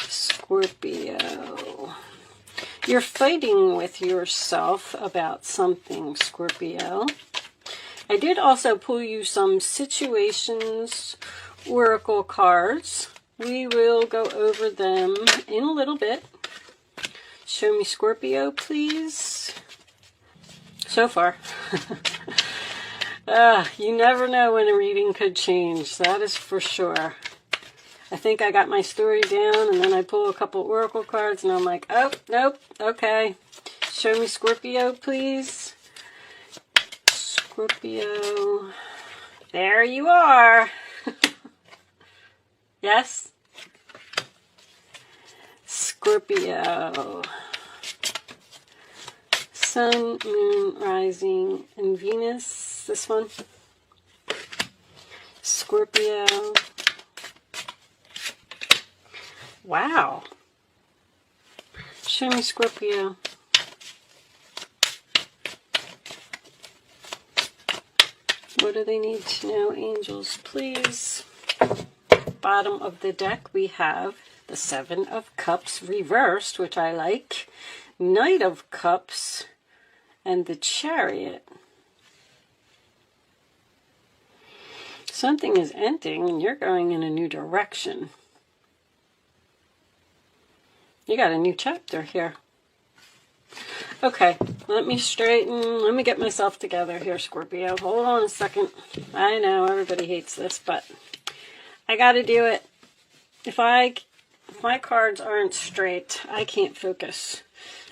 Scorpio. You're fighting with yourself about something, Scorpio. I did also pull you some situations, oracle cards. We will go over them in a little bit. Show me Scorpio, please. So far. You never know when a reading could change. That is for sure. I think I got my story down, and then I pull a couple oracle cards, and I'm like, oh, nope, okay. Show me Scorpio, please. Scorpio. There you are. Yes? Scorpio. Sun, Moon, Rising, and Venus. This one. Scorpio. Wow. Show me Scorpio. What do they need to know, angels, please? Bottom of the deck, we have the Seven of Cups reversed, which I like. Knight of Cups and the Chariot. Something is ending and you're going in a new direction. You got a new chapter here. Okay, let me get myself together here, Scorpio. Hold on a second. I know everybody hates this, but I got to do it. If my cards aren't straight, I can't focus.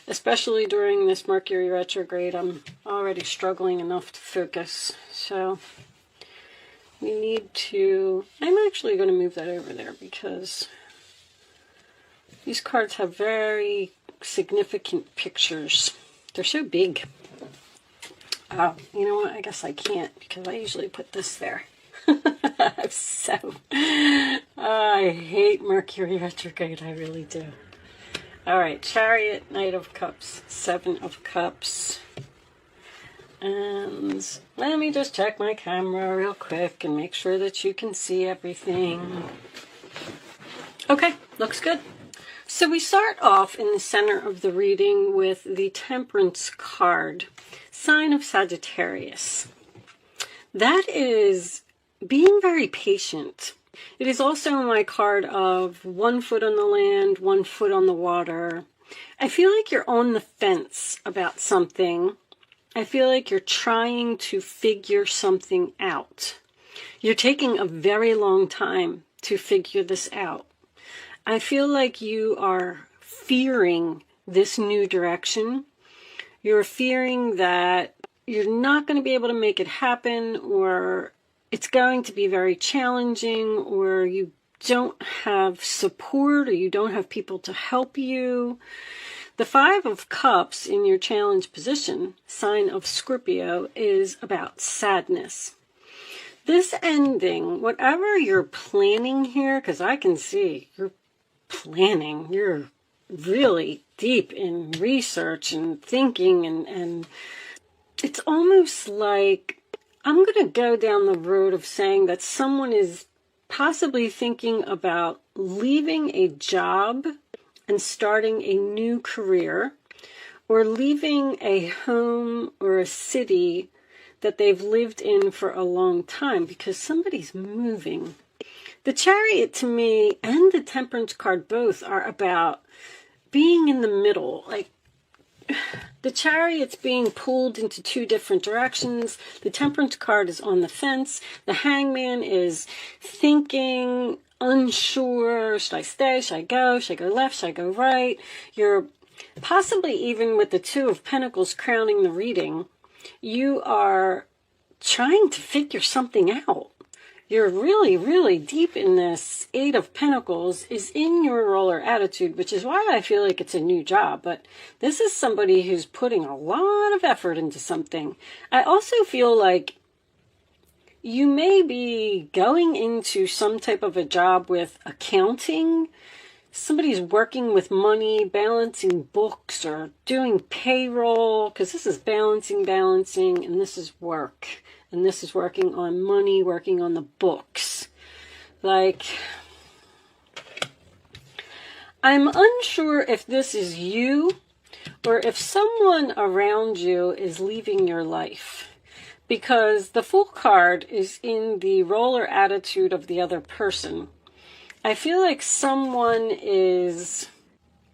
Especially during this Mercury retrograde, I'm already struggling enough to focus. So we need to... I'm actually going to move that over there because these cards have very significant pictures. They're so big. Oh, you know what? I guess I can't because I usually put this there. I hate Mercury retrograde. I really do. All right, Chariot, Knight of Cups, Seven of Cups. And let me just check my camera real quick and make sure that you can see everything. Okay, looks good. So we start off in the center of the reading with the Temperance card, sign of Sagittarius. That is being very patient. It is also my card of 1 foot on the land, 1 foot on the water. I feel like you're on the fence about something. I feel like you're trying to figure something out. You're taking a very long time to figure this out. I feel like you are fearing this new direction. You're fearing that you're not going to be able to make it happen, or it's going to be very challenging, or you don't have support, or you don't have people to help you. The Five of Cups in your challenge position, sign of Scorpio, is about sadness. This ending, whatever you're planning here, because I can see you're planning, you're really deep in research and thinking, and it's almost like I'm going to go down the road of saying that someone is possibly thinking about leaving a job and starting a new career, or leaving a home or a city that they've lived in for a long time because somebody's moving. The Chariot to me and the Temperance card both are about being in the middle. Like, the Chariot's being pulled into two different directions. The Temperance card is on the fence. The Hangman is thinking, unsure. Should I stay? Should I go? Should I go left? Should I go right? You're possibly, even with the Two of Pentacles crowning the reading, you are trying to figure something out. You're really, really deep in this. Eight of Pentacles is in your roller attitude, which is why I feel like it's a new job. But this is somebody who's putting a lot of effort into something. I also feel like you may be going into some type of a job with accounting. Somebody's working with money, balancing books, or doing payroll, because this is balancing, and this is work. And this is working on money, working on the books. Like, I'm unsure if this is you or if someone around you is leaving your life, because the Fool card is in the role or attitude of the other person. I feel like someone is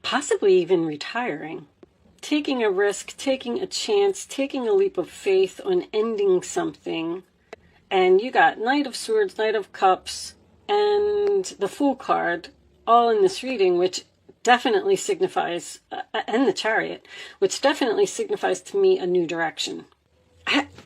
possibly even retiring, taking a risk, taking a chance, taking a leap of faith on ending something. And you got Knight of Swords, Knight of Cups, and the Fool card all in this reading, which definitely signifies, and the Chariot, which definitely signifies to me a new direction.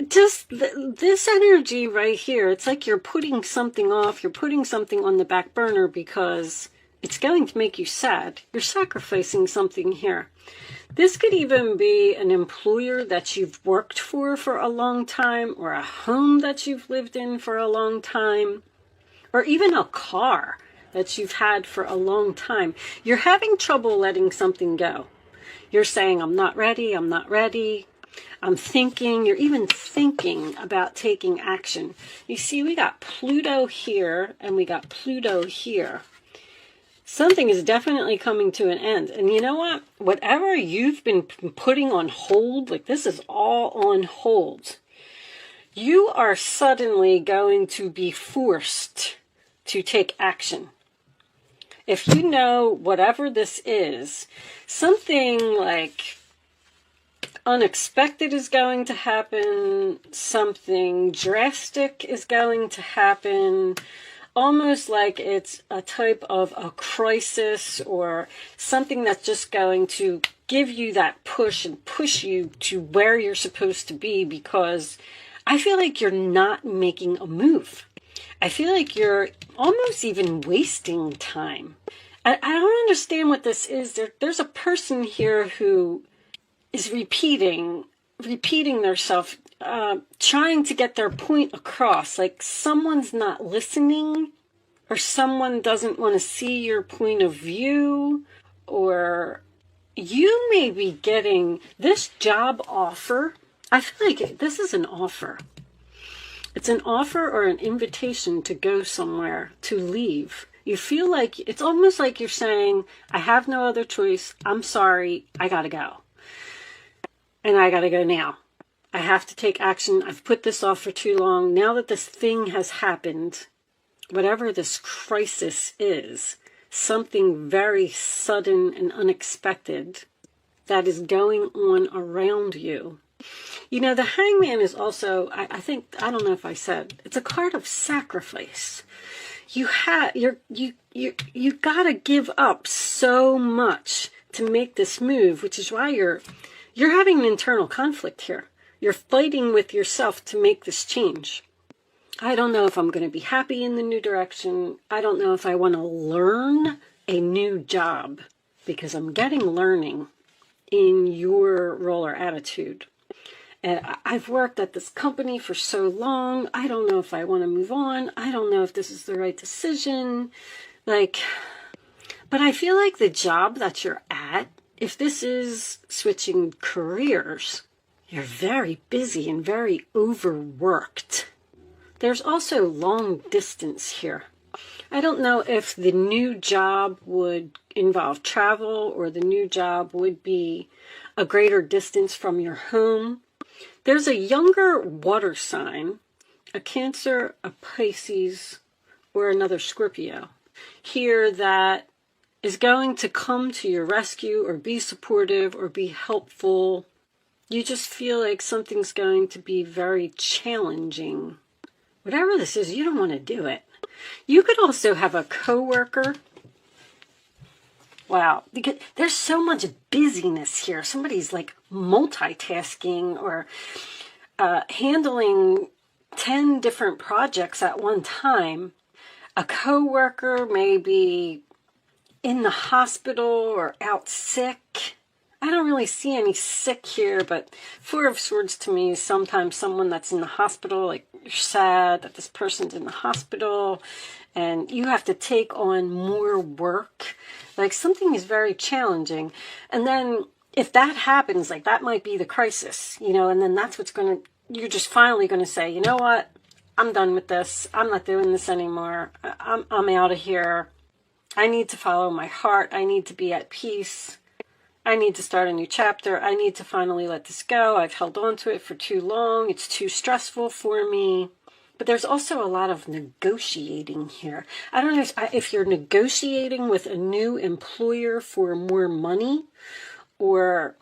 Just this energy right here, it's like you're putting something off, you're putting something on the back burner because it's going to make you sad. You're sacrificing something here. This could even be an employer that you've worked for a long time, or a home that you've lived in for a long time, or even a car that you've had for a long time. You're having trouble letting something go. You're saying, I'm not ready, I'm not ready. I'm thinking, you're even thinking about taking action. You see, we got Pluto here and we got Pluto here. Something is definitely coming to an end. And you know what? Whatever you've been putting on hold, like this is all on hold. You are suddenly going to be forced to take action. If you know whatever this is, something like unexpected is going to happen, something drastic is going to happen, almost like it's a type of a crisis or something that's just going to give you that push and push you to where you're supposed to be, because I feel like you're not making a move. I feel like you're almost even wasting time. I don't understand what this is. There's a person here who is repeating themselves, trying to get their point across. Like someone's not listening, or someone doesn't want to see your point of view, or you may be getting this job offer. I feel like this is an offer. It's an offer or an invitation to go somewhere, to leave. You feel like it's almost like you're saying, I have no other choice. I'm sorry. I gotta go. And I gotta go now. I have to take action. I've put this off for too long. Now that this thing has happened, whatever this crisis is, something very sudden and unexpected that is going on around you. You know, the Hangman is also, I don't know if I said, it's a card of sacrifice. You gotta give up so much to make this move, which is why you're having an internal conflict here. You're fighting with yourself to make this change. I don't know if I'm going to be happy in the new direction. I don't know if I want to learn a new job, because I'm getting learning in your role or attitude. And I've worked at this company for so long. I don't know if I want to move on. I don't know if this is the right decision. But I feel like the job that you're at, if this is switching careers, you're very busy and very overworked. There's also long distance here. I don't know if the new job would involve travel, or the new job would be a greater distance from your home. There's a younger water sign, a Cancer, a Pisces, or another Scorpio here that is going to come to your rescue or be supportive or be helpful. You just feel like something's going to be very challenging. Whatever this is, you don't want to do it. You could also have a coworker. Wow, because there's so much busyness here. Somebody's like multitasking or handling 10 different projects at one time. A coworker may be in the hospital or out sick. I don't really see any sick here, but Four of Swords to me is sometimes someone that's in the hospital. Like, you're sad that this person's in the hospital and you have to take on more work. Like, something is very challenging. And then if that happens, like, that might be the crisis, you know, and then that's what's going to, you're just finally going to say, you know what? I'm done with this. I'm not doing this anymore. I'm out of here. I need to follow my heart. I need to be at peace. I need to start a new chapter. I need to finally let this go. I've held on to it for too long. It's too stressful for me. But there's also a lot of negotiating here. I don't know if you're negotiating with a new employer for more money, or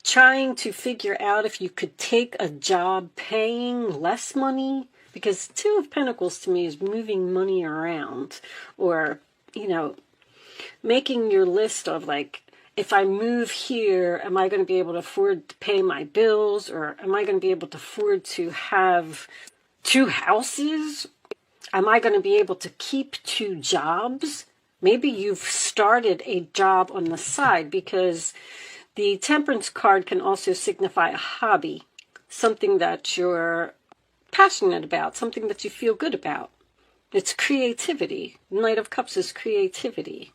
trying to figure out if you could take a job paying less money, because Two of Pentacles to me is moving money around, or, you know, making your list of like, if I move here, am I going to be able to afford to pay my bills, or am I going to be able to afford to have 2 houses? Am I going to be able to keep 2 jobs? Maybe you've started a job on the side, because the Temperance card can also signify a hobby, something that you're passionate about, something that you feel good about. It's creativity. Knight of Cups is creativity.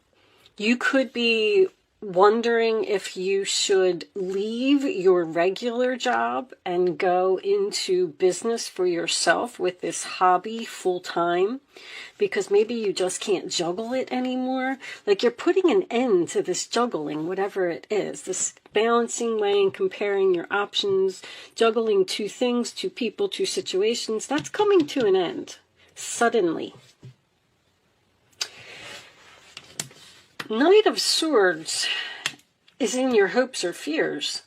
You could be wondering if you should leave your regular job and go into business for yourself with this hobby full time, because maybe you just can't juggle it anymore. Like, you're putting an end to this juggling, whatever it is, this balancing, weighing, comparing your options, juggling 2 things, 2 people, 2 situations. That's coming to an end suddenly. Knight of Swords is in your hopes or fears.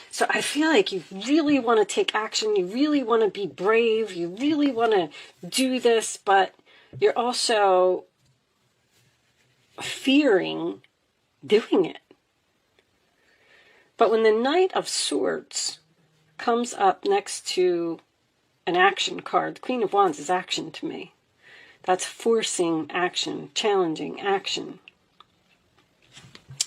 So I feel like you really want to take action. You really want to be brave. You really want to do this, but you're also fearing doing it. But when the Knight of Swords comes up next to an action card, the Queen of Wands is action to me. That's forcing action, challenging action.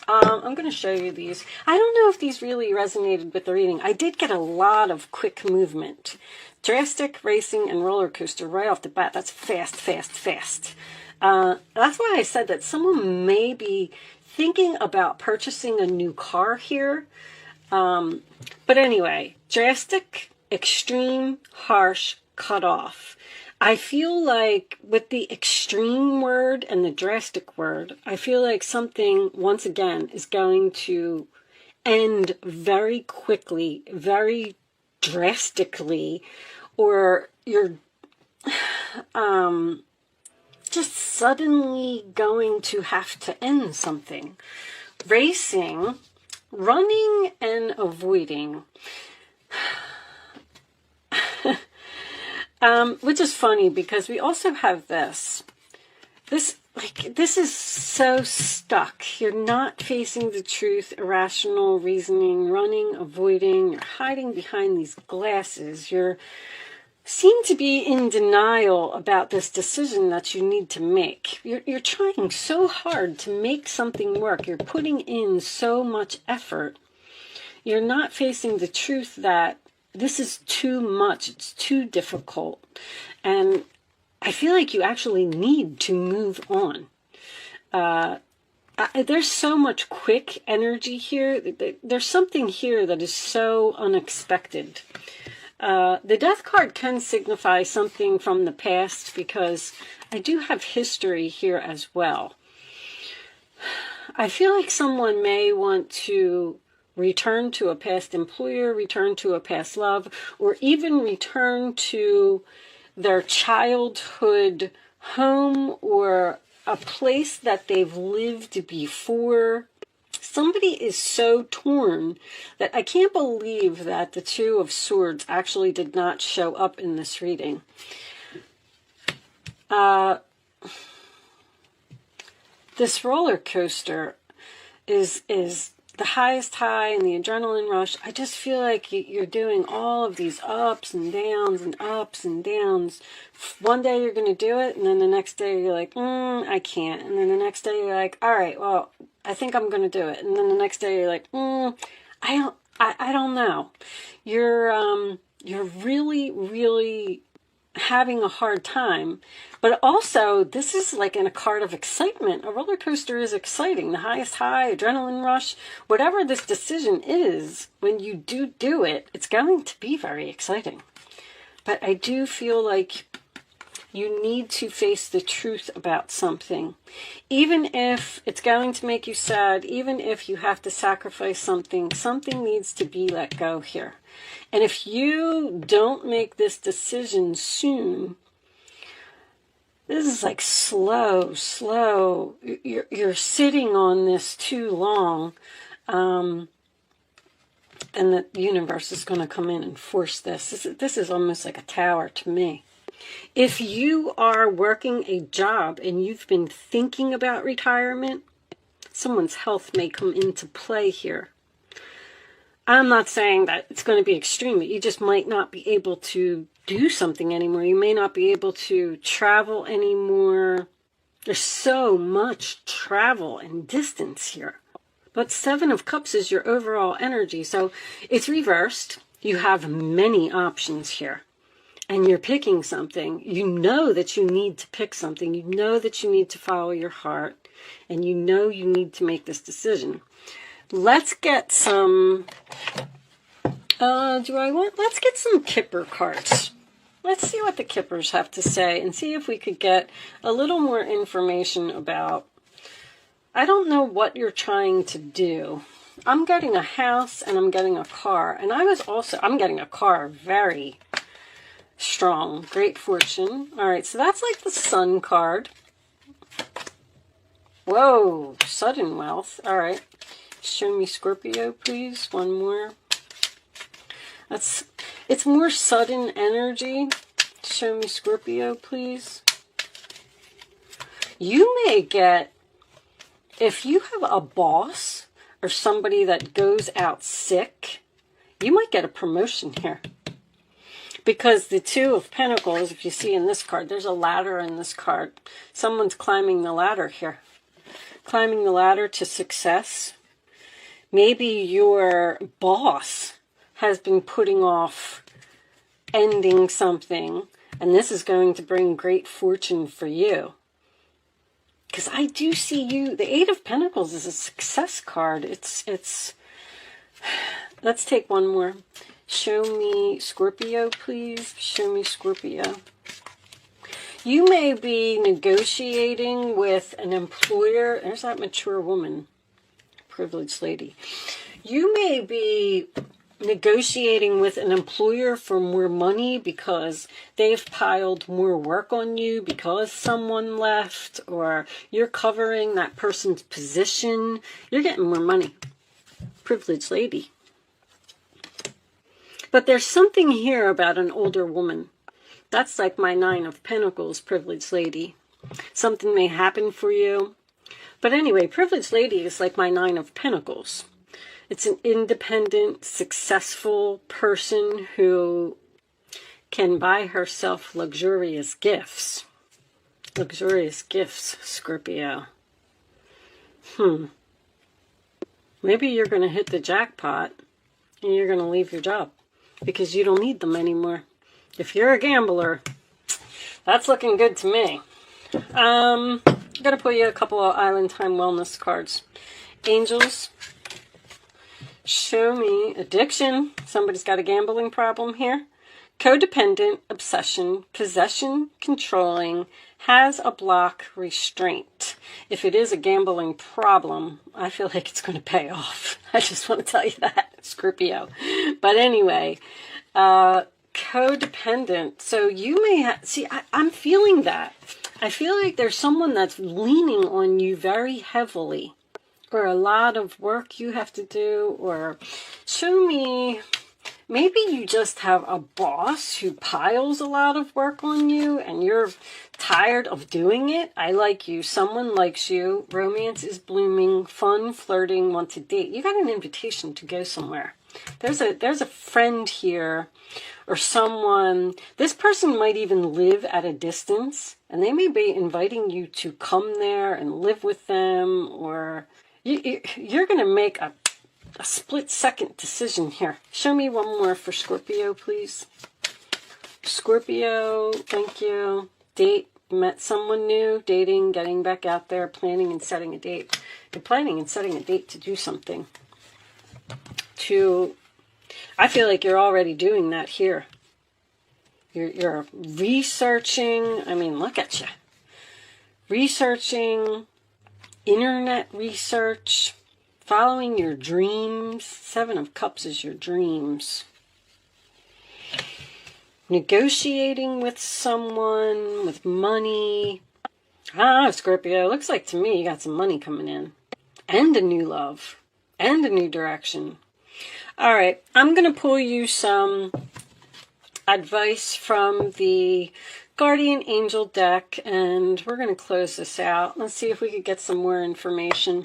I'm going to show you these. I don't know if these really resonated with the reading. I did get a lot of quick movement. Drastic, racing, and roller coaster right off the bat. That's fast, fast, fast. That's why I said that someone may be thinking about purchasing a new car here. But anyway, drastic, extreme, harsh, cut off. I feel like with the extreme word and the drastic word, I feel like something, once again, is going to end very quickly, very drastically, or you're just suddenly going to have to end something. Racing, running, and avoiding. Which is funny, because we also have this. This is so stuck. You're not facing the truth, irrational reasoning, running, avoiding. You're hiding behind these glasses. You seem to be in denial about this decision that you need to make. You're trying so hard to make something work. You're putting in so much effort. You're not facing the truth that this is too much. It's too difficult. And I feel like you actually need to move on. There's so much quick energy here. There's something here that is so unexpected. The Death card can signify something from the past, because I do have history here as well. I feel like someone may want to return to a past employer, return to a past love, or even return to their childhood home or a place that they've lived before. Somebody is so torn that I can't believe that the Two of Swords actually did not show up in this reading. This roller coaster is the highest high and the adrenaline rush. I just feel like you're doing all of these ups and downs and ups and downs. One day you're going to do it, and then the next day you're like, I can't. And then the next day you're like, all right, well, I think I'm going to do it. And then the next day you're like, I don't know. You're really, really having a hard time. But also, this is like in a card of excitement. A roller coaster is exciting. The highest high, adrenaline rush, whatever this decision is, when you do it, it's going to be very exciting. But I do feel like You need to face the truth about something. Even if it's going to make you sad, even if you have to sacrifice something, something needs to be let go here. And if you don't make this decision soon, this is like slow. You're sitting on this too long. And the universe is going to come in and force this. This is almost like a tower to me. If you are working a job and you've been thinking about retirement, someone's health may come into play here. I'm not saying that it's going to be extreme, but you just might not be able to do something anymore. You may not be able to travel anymore. There's so much travel and distance here. But Seven of Cups is your overall energy, so it's reversed. You have many options here, and you're picking something. You know that you need to pick something. You know that you need to follow your heart, and you know you need to make this decision. Let's get some, let's get some Kipper cards. Let's see what the Kippers have to say and see if we could get a little more information about, I don't know what you're trying to do. I'm getting a house and I'm getting a car. And I'm getting a car, very strong, great fortune. All right, so that's like the Sun card. Whoa, sudden wealth. All right. Show me Scorpio, please. One more. It's more sudden energy. Show me Scorpio, please. You may get, if you have a boss or somebody that goes out sick, you might get a promotion here. Because the Two of Pentacles, if you see in this card, there's a ladder in this card. Someone's climbing the ladder here. Climbing the ladder to success. Maybe your boss has been putting off ending something, and this is going to bring great fortune for you. Because I do see you, the Eight of Pentacles is a success card. Let's take one more. Show me Scorpio, please. Show me Scorpio. You may be negotiating with an employer. There's that mature woman. Privileged lady. You may be negotiating with an employer for more money because they've piled more work on you because someone left, or you're covering that person's position. You're getting more money. Privileged lady. But there's something here about an older woman. That's like my Nine of Pentacles, privileged lady. Something may happen for you. But anyway, privileged lady is like my Nine of Pentacles. It's an independent, successful person who can buy herself luxurious gifts. Luxurious gifts, Scorpio. Maybe you're going to hit the jackpot and you're going to leave your job because you don't need them anymore. If you're a gambler, that's looking good to me. I'm going to pull you a couple of Island Time Wellness cards. Angels, show me addiction. Somebody's got a gambling problem here. Codependent, obsession, possession, controlling, has a block, restraint. If it is a gambling problem, I feel like it's going to pay off. I just want to tell you that, Scorpio. But anyway, codependent. So you may have, see, I'm feeling that. I feel like there's someone that's leaning on you very heavily, or a lot of work you have to do, or show me, maybe you just have a boss who piles a lot of work on you and you're tired of doing it. I like you. Someone likes you. Romance is blooming. Fun, flirting, want to date. You got an invitation to go somewhere. There's a friend here, or someone. This person might even live at a distance, and they may be inviting you to come there and live with them, or you're going to make a split-second decision here. Show me one more for Scorpio, please. Scorpio, thank you. Date, met someone new, dating, getting back out there, planning and setting a date. You're planning and setting a date to do something. I feel like you're already doing that here. You're researching. I mean, look at you. Researching, internet research, following your dreams. 7 of Cups is your dreams. Negotiating with someone, with money. Scorpio, looks like to me you got some money coming in. And a new love. And a new direction. All right, I'm going to pull you some advice from the Guardian Angel deck, and we're going to close this out. Let's see if we could get some more information.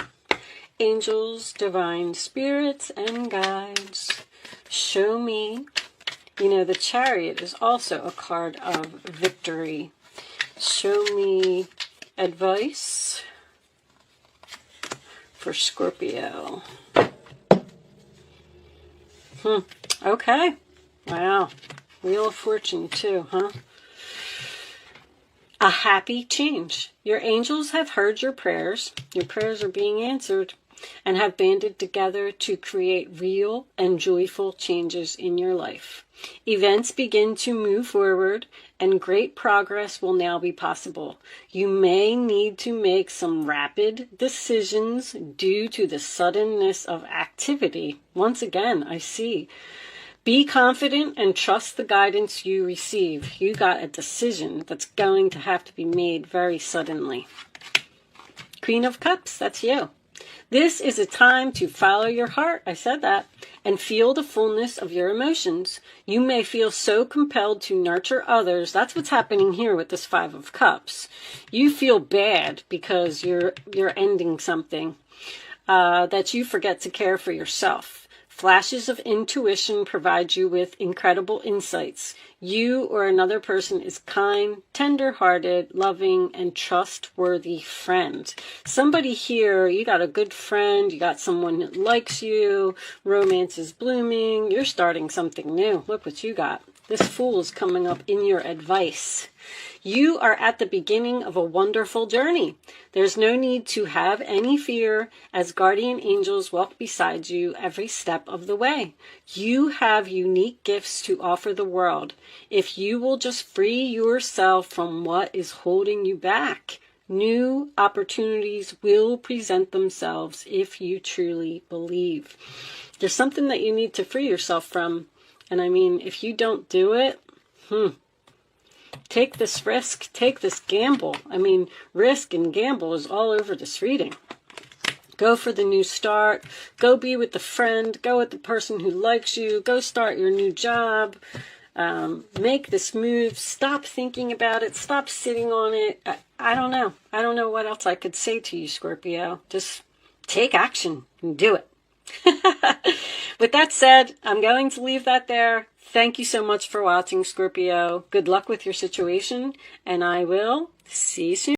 Angels, divine spirits, and guides, show me. You know, the Chariot is also a card of victory. Show me advice for Scorpio. Okay. Wow. Wheel of Fortune too, huh? A happy change. Your angels have heard your prayers. Your prayers are being answered and have banded together to create real and joyful changes in your life. Events begin to move forward and great progress will now be possible. You may need to make some rapid decisions due to the suddenness of activity. Once again, I see. Be confident and trust the guidance you receive. You got a decision that's going to have to be made very suddenly. Queen of Cups, that's you. This is a time to follow your heart, I said that, and feel the fullness of your emotions. You may feel so compelled to nurture others. That's what's happening here with this 5 of Cups. You feel bad because you're ending something, that you forget to care for yourself. Flashes of intuition provide you with incredible insights. You or another person is kind, tender-hearted, loving, and trustworthy friend. Somebody here, you got a good friend, you got someone that likes you, romance is blooming, you're starting something new. Look what you got. This Fool is coming up in your advice. You are at the beginning of a wonderful journey. There's no need to have any fear as guardian angels walk beside you every step of the way. You have unique gifts to offer the world. If you will just free yourself from what is holding you back, new opportunities will present themselves if you truly believe. There's something that you need to free yourself from. And I mean, if you don't do it, take this risk, take this gamble. I mean, risk and gamble is all over this reading. Go for the new start. Go be with the friend. Go with the person who likes you. Go start your new job. Make this move. Stop thinking about it. Stop sitting on it. I don't know. I don't know what else I could say to you, Scorpio. Just take action and do it. With that said, I'm going to leave that there. Thank you so much for watching, Scorpio. Good luck with your situation, and I will see you soon.